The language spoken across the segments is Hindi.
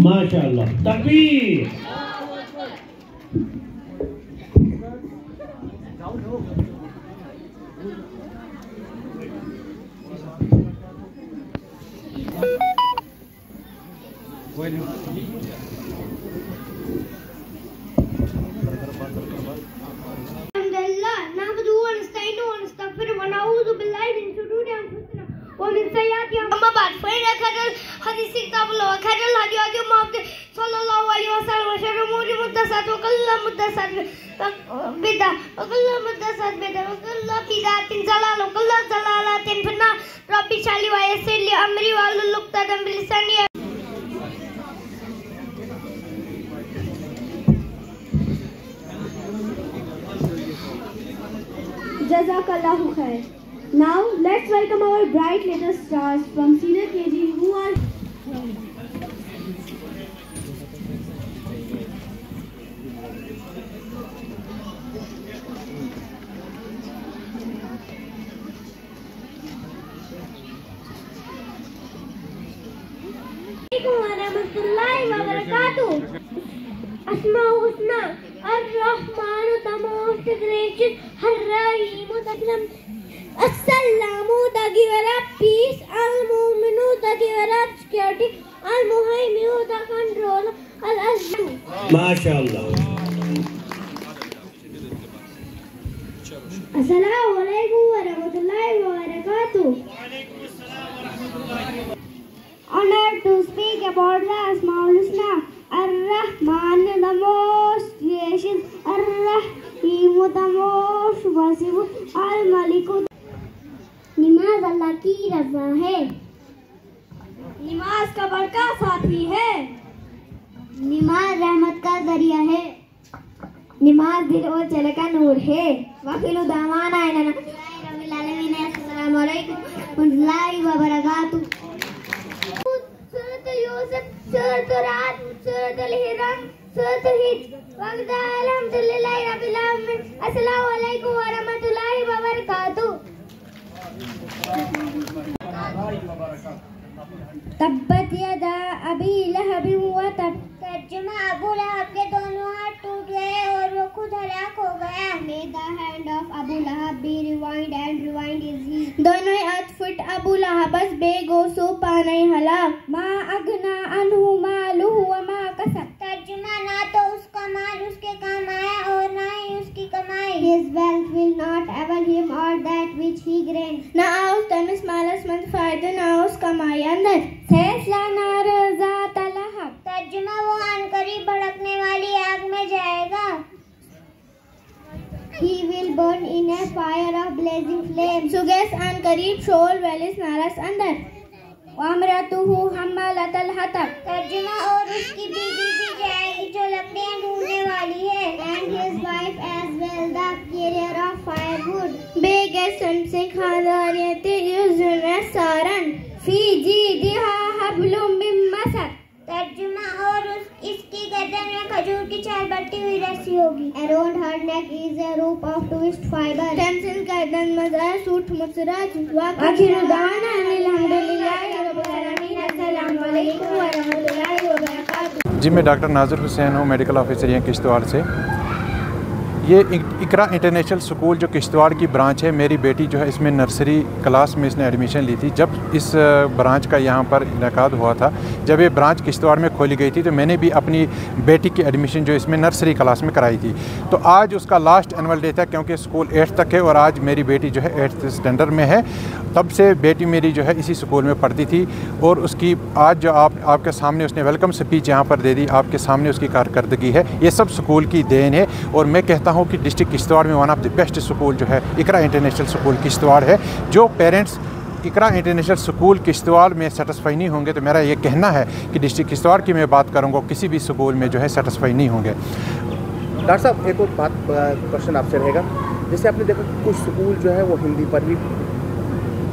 माशाअल्लाह, तकबीर। Jazakallahu khair. Now let's welcome our bright little stars from senior KG who are Asmaul Husna, Ar-Rahman, the most gracious, Ar-Rahim, the As-Salamu, the giver of peace, Al-Mu'minu, the giver of security, Al-Muhaiminu, the controller, Al-Azim. माशाअल्लाह। Assalamu alaikum wa rahmatullahi wa barakatuh. Honored to speak about the Asmaul Husna. Ar-Rahman, the most gracious, Ar-Rahim, the most merciful, Al-Malik. नमाज अल्लाह की रज़ा है, नमाज का बड़का साथी है, नमाज रहमत का जरिया है, नमाज दिल और चले का नूर है। वकील दामाना अस्सलामु अलैकुम वरहमतुल्लाहि व बरकातुहू। सूरत यूसुफ, सूरत रात, सूरत हिरन, सूरत हिज, वक़्त अल्हम्दुलिल्लाहि रब्बिल आलमीन। अस्सलामु अलैकुम व रहमतुल्लाहि व बरकातुहू। तब्बत यदा अबी लहब व तब। तर्जुमा, अबू लहब के दोनों हाथ टूट गए और वो खुद हलाक हो गया। May the hand of Abu Lahab be rewind and rewind is he. दोनों हाथ फुट अबू लहबस बेगोसो पाने हलाक। मा अगना अनहु मालुहु व मा कसब। तर्जुमा, ना तो उसका माल उसके काम आया और ना ही उसकी कमाई। His wealth will not avail him or that which he gained. ना उस तमिस मालस मंद फायदे ना उस कमाई अंदर। सैसला नार ज़ात लहब। तर्जुमा, वो अनकरीब भड़कने वाली आग में जाएगा। He will burn in a fire of blazing flame. सुगेस अनकरीब शोल वेलिस नारस अंदर। वामरतुहु हम्मालतल हतब। तर्जुमा, और उसकी बीवी भी जाएगी जो लकड़ियां ढूंढने वाली है। And his wife as well, the carrier of firewood. बेगसम से खादारियते युज़ुन सारन फी जीदिहा हब्लुम मिन मसद। तर्जुमा, और इसकी गर्दन में खजूर की चाल बटी हुई रस्सी होगी। Around her neck is a rope of twist fiber. तमसिल गर्दन मज़ार सूट मुसराज। आखिर दाना अल्हम्दुलिल्लाह रब्बिल आलमीन। अस्सलामु अलैकुम व रहमतुल्लाहि व बरकातुहू। जी, मैं डॉक्टर नाज़िर हुसैन हूँ, मेडिकल ऑफिसर यहाँ किश्तवाड़ से। ये इकरा इंटरनेशनल स्कूल जो किश्तवाड़ की ब्रांच है, मेरी बेटी जो है इसमें नर्सरी क्लास में इसने एडमिशन ली थी। जब इस ब्रांच का यहाँ पर इनेकाद हुआ था, जब ये ब्रांच किश्तवाड़ में खोली गई थी, तो मैंने भी अपनी बेटी की एडमिशन जो इसमें नर्सरी क्लास में कराई थी। तो आज उसका लास्ट एनुअल डे था, क्योंकि स्कूल 8th तक है और आज मेरी बेटी जो है 8th स्टैंडर्ड में है। तब से बेटी मेरी जो है इसी स्कूल में पढ़ती थी और उसकी आज जो आपके सामने उसने वेलकम स्पीच यहाँ पर दे दी, आपके सामने उसकी कारकर्दगी है। ये सब स्कूल की देन है और मैं कहता हूँ कि डिस्ट्रिक्ट किश्तवाड़ में one of the best school जो है इकरा इंटरनेशनल स्कूल किश्तवाड़ है। जो पेरेंट्स इकरा इंटरनेशनल स्कूल किश्तवाड़ में सेटिस्फाई नहीं होंगे, तो मेरा ये कहना है कि डिस्ट्रिक्ट किश्तवाड़ की मैं बात करूँगा, किसी भी स्कूल में जो है सेटिस्फाई नहीं होंगे। डॉक्टर साहब, एक और क्वेश्चन आपसे रहेगा। जैसे आपने देखा कुछ स्कूल जो है वो हिंदी पर भी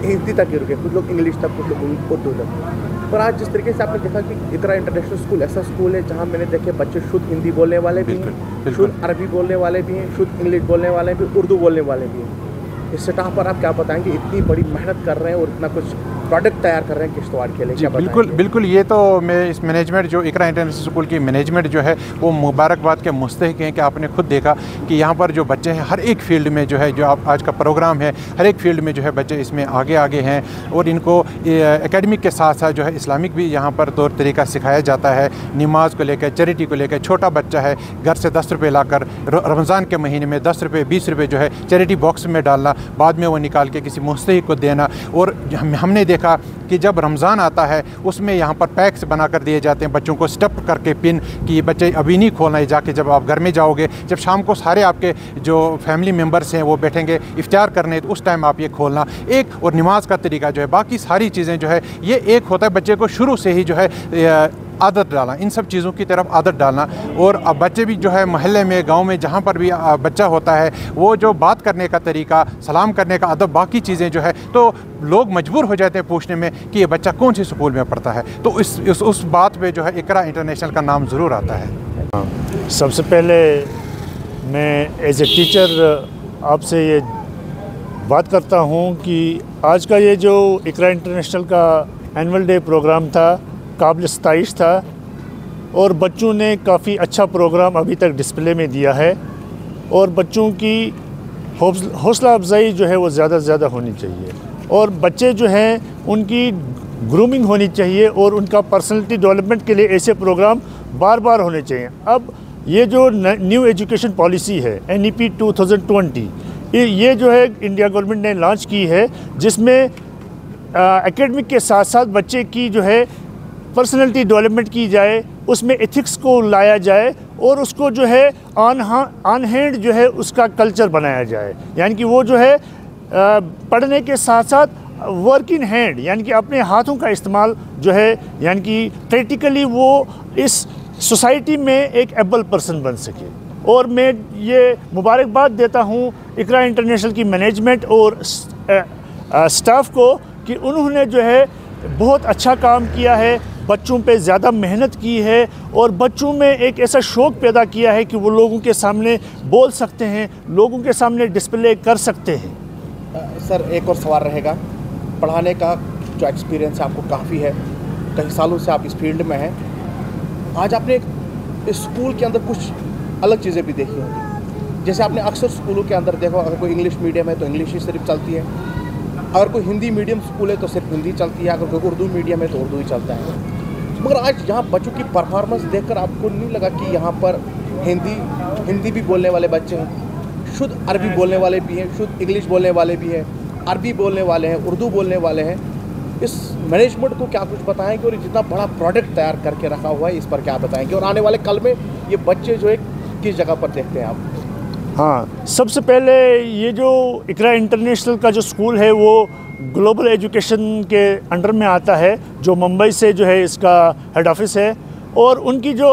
हिंदी तक ही रुके, कुछ लोग इंग्लिश तक, कुछ लोग उर्दू तक। पर आज जिस तरीके से आपने देखा कि इकरा इंटरनेशनल स्कूल ऐसा स्कूल है जहाँ मैंने देखे बच्चे शुद्ध हिंदी बोलने वाले भी हैं, शुद्ध अरबी बोलने वाले भी हैं, शुद्ध इंग्लिश बोलने वाले भी, उर्दू बोलने वाले भी हैं। इस स्टाफ पर आप क्या बताएंगे, इतनी बड़ी मेहनत कर रहे हैं और इतना कुछ प्रोडक्ट तैयार कर रहे हैं किश्तवाड़ के लिए, क्या बिल्कुल ये तो मैं इस मैनेजमेंट जो इकरा इंटरनेशनल स्कूल की मैनेजमेंट जो है वो मुबारकबाद के मुस्तहिक हैं कि आपने खुद देखा कि यहाँ पर जो बच्चे हैं हर एक फील्ड में जो है जो आप आज का प्रोग्राम है हर एक फील्ड में जो है बच्चे इसमें आगे हैं और इनको एकेडमिक के साथ साथ जो है इस्लामिक भी यहाँ पर तौर तरीका सिखाया जाता है। नमाज को लेकर, चैरिटी को लेकर, छोटा बच्चा है घर से 10 रुपये लाकर रमज़ान के महीने में 10 रुपये 20 रुपये जो है चैरिटी बॉक्स में डालना, बाद में वो निकाल के किसी मुस्तहिक को देना। और हमने देखा कि जब रमज़ान आता है उसमें यहाँ पर पैक्स बना कर दिए जाते हैं बच्चों को स्टप करके पिन कि ये बच्चे अभी नहीं खोलना है, जाके जब आप घर में जाओगे, जब शाम को सारे आपके जो फैमिली मेम्बर्स हैं वो बैठेंगे इफ्तार करने, तो उस टाइम आप ये खोलना एक। और नमाज का तरीका जो है, बाकी सारी चीज़ें जो है ये एक होता है बच्चे को शुरू से ही जो है आदत डालना, इन सब चीज़ों की तरफ आदत डालना। और अब बच्चे भी जो है मोहल्ले में, गांव में, जहां पर भी बच्चा होता है वो जो बात करने का तरीका, सलाम करने का अदब, बाकी चीज़ें जो है तो लोग मजबूर हो जाते हैं पूछने में कि ये बच्चा कौन सी स्कूल में पढ़ता है, तो उस बात पे जो है इकरा इंटरनेशनल का नाम ज़रूर आता है। सबसे पहले मैं एज ए टीचर आपसे ये बात करता हूँ कि आज का ये जो इकरा इंटरनेशनल का एनुअल डे प्रोग्राम था काबिल सताइश था और बच्चों ने काफ़ी अच्छा प्रोग्राम अभी तक डिस्प्ले में दिया है और बच्चों की हौसला अफजाई जो है वो ज़्यादा से ज़्यादा होनी चाहिए और बच्चे जो हैं उनकी ग्रूमिंग होनी चाहिए और उनका पर्सनैलिटी डेवलपमेंट के लिए ऐसे प्रोग्राम बार बार होने चाहिए। अब ये जो न्यू एजुकेशन पॉलिसी है NEP 2020 ये जो है इंडिया गवर्नमेंट ने लॉन्च की है, जिसमें एकेडमिक के साथ साथ बच्चे की जो है पर्सनैलिटी डेवलपमेंट की जाए, उसमें एथिक्स को लाया जाए और उसको जो है ऑन हैंड जो है उसका कल्चर बनाया जाए। यानी कि वो जो है पढ़ने के साथ साथ वर्क इन हैंड यानी कि अपने हाथों का इस्तेमाल जो है यानी कि प्रैक्टिकली वो इस सोसाइटी में एक एबल पर्सन बन सके। और मैं ये मुबारकबाद देता हूँ इकरा इंटरनेशनल की मैनेजमेंट और स्टाफ को कि उन्होंने जो है बहुत अच्छा काम किया है, बच्चों पे ज़्यादा मेहनत की है और बच्चों में एक ऐसा शौक़ पैदा किया है कि वो लोगों के सामने बोल सकते हैं, लोगों के सामने डिस्प्ले कर सकते हैं। सर एक और सवाल रहेगा, पढ़ाने का जो एक्सपीरियंस है आपको काफ़ी है, कई सालों से आप इस फील्ड में हैं, आज आपने इस स्कूल के अंदर कुछ अलग चीज़ें भी देखी होंगी। जैसे आपने अक्सर स्कूलों के अंदर देखो, अगर कोई इंग्लिश मीडियम है तो इंग्लिश ही सिर्फ चलती है, अगर कोई हिंदी मीडियम स्कूल है तो सिर्फ हिंदी चलती है, अगर कोई उर्दू मीडियम है तो उर्दू ही चलता है। मगर आज यहाँ बच्चों की परफॉर्मेंस देखकर आपको नहीं लगा कि यहाँ पर हिंदी भी बोलने वाले बच्चे हैं, शुद्ध अरबी बोलने वाले भी हैं, शुद्ध इंग्लिश बोलने वाले भी हैं, अरबी बोलने वाले हैं, उर्दू बोलने वाले हैं। इस मैनेजमेंट को क्या कुछ बताएंगे और जितना बड़ा प्रोडक्ट तैयार करके रखा हुआ है इस पर क्या बताएंगे, और आने वाले कल में ये बच्चे जो है किस जगह पर देखते हैं आप? हाँ, सबसे पहले ये जो इकरा इंटरनेशनल का जो स्कूल है वो ग्लोबल एजुकेशन के अंडर में आता है, जो मुंबई से जो है इसका हेड ऑफिस है। और उनकी जो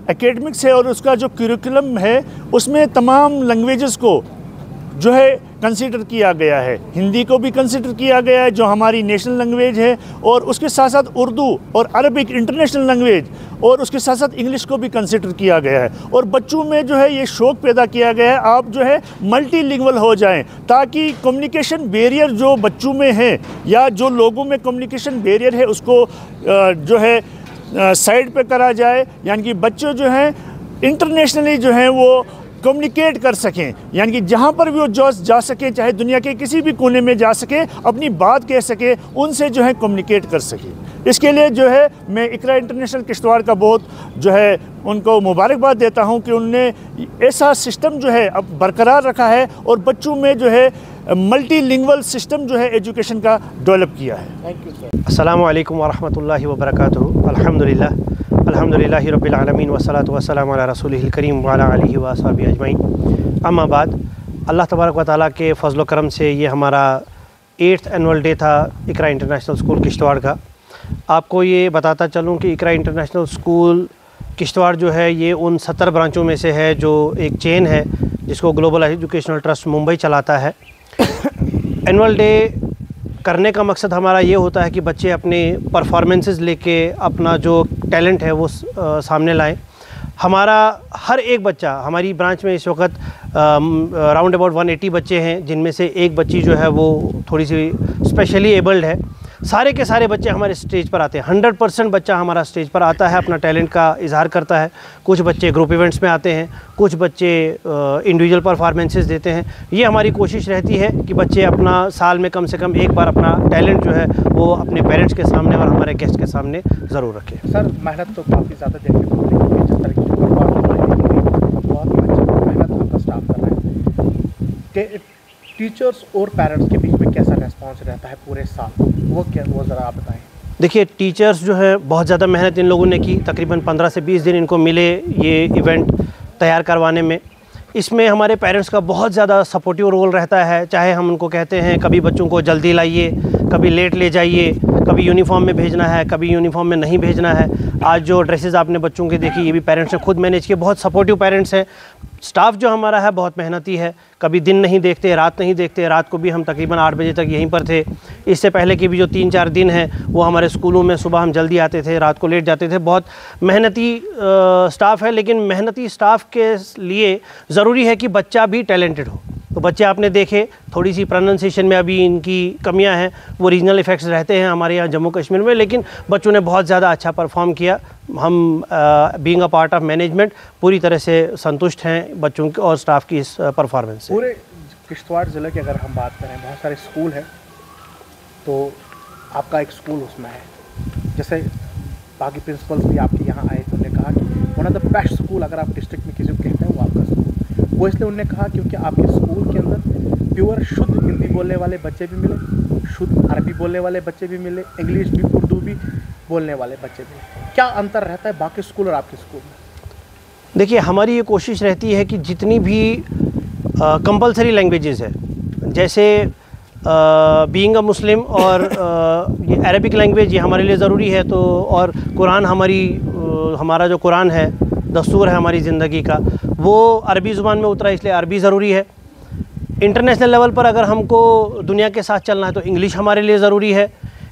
एकेडमिक्स है और उसका जो करिकुलम है उसमें तमाम लैंग्वेजेस को जो है कंसीडर किया गया है। हिंदी को भी कंसीडर किया गया है जो हमारी नेशनल लैंग्वेज है, और उसके साथ साथ उर्दू और अरबिक इंटरनेशनल लैंग्वेज, और उसके साथ साथ इंग्लिश को भी कंसीडर किया गया है। और बच्चों में जो है ये शौक़ पैदा किया गया है आप जो है मल्टीलिंगुअल हो जाएं, ताकि कम्युनिकेशन बैरियर जो बच्चों में है या जो लोगों में कम्युनिकेशन बैरियर है उसको जो है साइड पे करा जाए, यानी कि बच्चे जो हैं इंटरनेशनली जो हैं वो कम्युनिकेट कर सकें, यानी कि जहाँ पर भी वो जा सकें, चाहे दुनिया के किसी भी कोने में जा सके, अपनी बात कह सके, उनसे जो है कम्युनिकेट कर सके। इसके लिए जो है मैं इकरा इंटरनेशनल किश्तवाड़ का बहुत जो है उनको मुबारकबाद देता हूँ कि उनने ऐसा सिस्टम जो है अब बरकरार रखा है और बच्चों में जो है मल्टीलिंगुअल सिस्टम जो है एजुकेशन का डेवलप किया है। Thank you sir. अस्सलामु अलैकुम वरहमतुल्लाहि वबरकातुहू। अल्हम्दुलिल्लाहि रब्बिल आलमीन वस्सलातु वस्सलामु अला रसूलिहिल करीम व अला आलिहि व अस्हाबिहि अजमईन। अम्मा बाद, अल्लाह तबारक व तआला के फजल व करम से ये हमारा 8th एनुअल डे था इकरा इंटरनेशनल स्कूल किश्तवाड़ का। आपको ये बताता चलूँ कि इकरा इंटरनेशनल स्कूल किश्तवाड़ जो है ये उन 70 ब्रांचों में से है जो एक चेन है जिसको ग्लोबल एजुकेशनल ट्रस्ट मुंबई चलाता है। एनुअल डे करने का मकसद हमारा ये होता है कि बच्चे अपने परफॉर्मेंसेस लेके अपना जो टैलेंट है वो सामने लाएं। हमारा हर एक बच्चा, हमारी ब्रांच में इस वक्त राउंड अबाउट 180 बच्चे हैं, जिनमें से एक बच्ची जो है वो थोड़ी सी स्पेशली एबल्ड है। सारे के सारे बच्चे हमारे स्टेज पर आते हैं। 100% बच्चा हमारा स्टेज पर आता है, अपना टैलेंट का इजहार करता है। कुछ बच्चे ग्रुप इवेंट्स में आते हैं, कुछ बच्चे इंडिविजुअल परफॉर्मेंसेस देते हैं। ये हमारी कोशिश रहती है कि बच्चे अपना साल में कम से कम एक बार अपना टैलेंट जो है वो अपने पेरेंट्स के सामने और हमारे गेस्ट के सामने ज़रूर रखें। सर, मेहनत तो काफ़ी ज़्यादा देखने को मिलेगी, जिस तरह की बहुत मेहनत आपका स्टाफ कर रहा है कि टीचर्स और पेरेंट्स के बीच में कैसा रेस्पॉन्स रहता है पूरे साल, वो ज़रा आप बताएं। देखिए, टीचर्स जो है बहुत ज़्यादा मेहनत इन लोगों ने की। तकरीबन 15 से 20 दिन इनको मिले ये इवेंट तैयार करवाने में। इसमें हमारे पेरेंट्स का बहुत ज़्यादा सपोर्टिव रोल रहता है। चाहे हम उनको कहते हैं कभी बच्चों को जल्दी लाइए, कभी लेट ले जाइए, कभी यूनिफॉर्म में भेजना है, कभी यूनिफॉर्म में नहीं भेजना है। आज जो ड्रेसेस आपने बच्चों के देखी, ये भी पेरेंट्स ने खुद मैनेज किए। बहुत सपोर्टिव पेरेंट्स हैं। स्टाफ जो हमारा है बहुत मेहनती है, कभी दिन नहीं देखते, रात नहीं देखते। रात को भी हम तकरीबन 8 बजे तक यहीं पर थे। इससे पहले के भी जो 3-4 दिन हैं वो हमारे स्कूलों में सुबह हम जल्दी आते थे, रात को लेट जाते थे। बहुत मेहनती स्टाफ है, लेकिन मेहनती स्टाफ के लिए ज़रूरी है कि बच्चा भी टैलेंटेड हो। तो बच्चे आपने देखे, थोड़ी सी प्रोनाउंसिएशन में अभी इनकी कमियां हैं, वो रीजनल इफ़ेक्ट्स रहते हैं हमारे यहाँ जम्मू कश्मीर में, लेकिन बच्चों ने बहुत ज़्यादा अच्छा परफॉर्म किया। हम being a part of management पूरी तरह से संतुष्ट हैं बच्चों के और स्टाफ की इस परफॉर्मेंस से। पूरे किश्तवाड़ ज़िले की अगर हम बात करें, बहुत सारे स्कूल हैं, तो आपका एक स्कूल उसमें है। जैसे बाकी प्रिंसिपल्स भी आपके यहाँ आए तो उन्होंने कहा कि one of the best school अगर आप डिस्ट्रिक्ट में किसी को कहते हैं वो आपका स्कूल। वो इसलिए उन्होंने कहा क्योंकि आपके स्कूल के अंदर प्योर शुद्ध हिंदी बोलने वाले बच्चे भी मिले, शुद्ध अरबी बोलने वाले बच्चे भी मिले, इंग्लिश भी, उर्दू भी बोलने वाले बच्चे भी। क्या अंतर रहता है बाकी स्कूल और आपके स्कूल में? देखिए, हमारी ये कोशिश रहती है कि जितनी भी कंपलसरी लैंग्वेजेस है, जैसे बीइंग अ मुस्लिम और ये अरबिक लैंग्वेज ये हमारे लिए ज़रूरी है। तो और कुरान हमारा जो कुरान है, दस्तूर है हमारी ज़िंदगी का, वो अरबी ज़ुबान में उतरा, इसलिए अरबी ज़रूरी है। इंटरनेशनल लेवल पर अगर हमको दुनिया के साथ चलना है तो इंग्लिश हमारे लिए ज़रूरी है।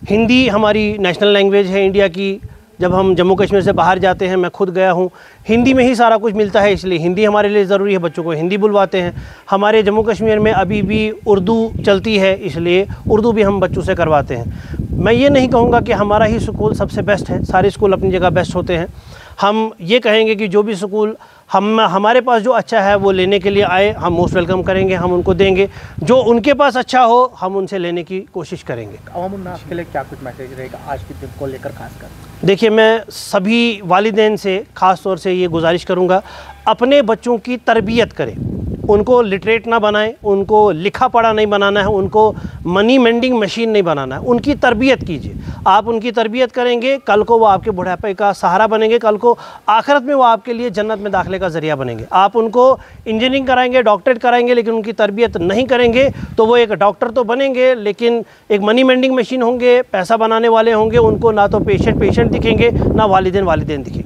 हिंदी हमारी नेशनल लैंग्वेज है इंडिया की। जब हम जम्मू कश्मीर से बाहर जाते हैं, मैं खुद गया हूँ, हिंदी में ही सारा कुछ मिलता है, इसलिए हिंदी हमारे लिए ज़रूरी है। बच्चों को हिंदी बुलवाते हैं। हमारे जम्मू कश्मीर में अभी भी उर्दू चलती है, इसलिए उर्दू भी हम बच्चों से करवाते हैं। मैं ये नहीं कहूँगा कि हमारा ही स्कूल सबसे बेस्ट है, सारे स्कूल अपनी जगह बेस्ट होते हैं। हम ये कहेंगे कि जो भी स्कूल हमारे पास जो अच्छा है वो लेने के लिए आए, हम मोस्ट वेलकम करेंगे, हम उनको देंगे। जो उनके पास अच्छा हो हम उनसे लेने की कोशिश करेंगे। अवामुन्नास के लिए क्या कुछ मैसेज रहेगा आज के दिन को लेकर खासकर? देखिए, मैं सभी वालिदैन से ख़ास तौर से ये गुजारिश करूँगा, अपने बच्चों की तरबियत करें, उनको लिटरेट ना बनाएं, उनको लिखा पढ़ा नहीं बनाना है, उनको मनी मेंडिंग मशीन नहीं बनाना है, उनकी तरबियत कीजिए। आप उनकी तरबियत करेंगे, कल को वो आपके बुढ़ापे का सहारा बनेंगे, कल को आखिरत में वो आपके लिए जन्नत में दाखिले का ज़रिया बनेंगे। आप उनको इंजीनियरिंग कराएंगे, डॉक्टरेट कराएंगे, लेकिन उनकी तरबियत नहीं करेंगे तो वो एक डॉक्टर तो बनेंगे, लेकिन एक मनी मेंडिंग मशीन होंगे, पैसा बनाने वाले होंगे। उनको ना तो पेशेंट दिखेंगे, ना वालिदैन दिखेंगे।